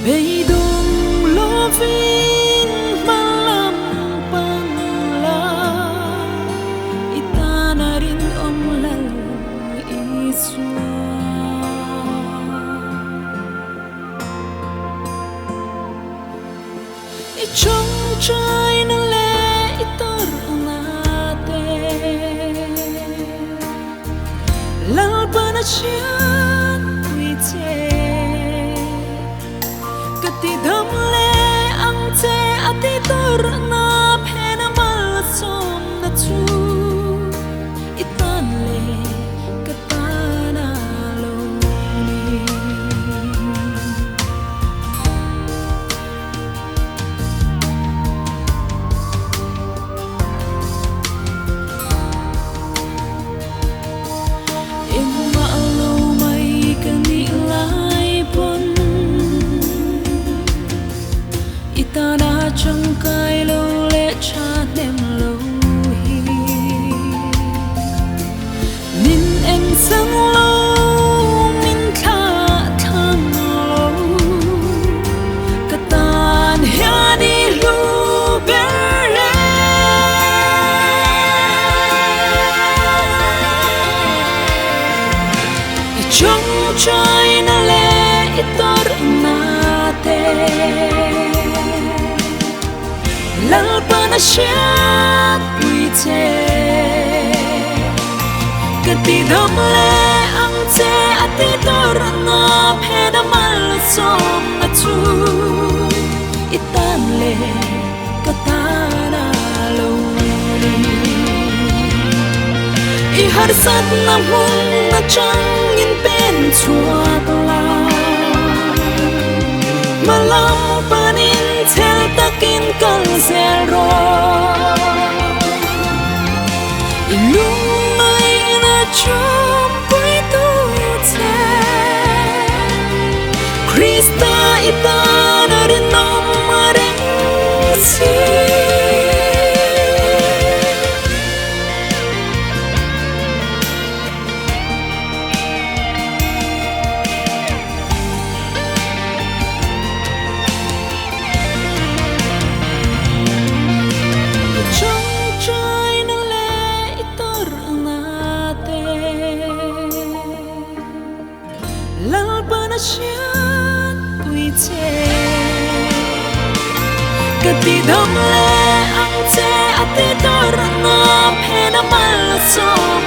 Bây đông lo vin malam pangla itana rin omlal iswa ichong trai na le itor nate lal panachyan wite ti dam le ang che ati tor na phena mal som na chu itan le katana lo ni in ma lo mai kani lai pon itana chẳng cay lâu lệ cha đêm lâu hi min anh sang lâu min tha tham lâu katan hiani lu bere trong trái na le itor na te lal panachyan wite kati dam le ang che ati tor na phena mal som na chu itan le katana lo ni I har sat na hung na chang in pen chuak la malam panin tel takin kal zero ilung mai na chom pui tu che Krista itana rin nom mareng si panachyan wite kati dam le ang che ati tor na phena mal som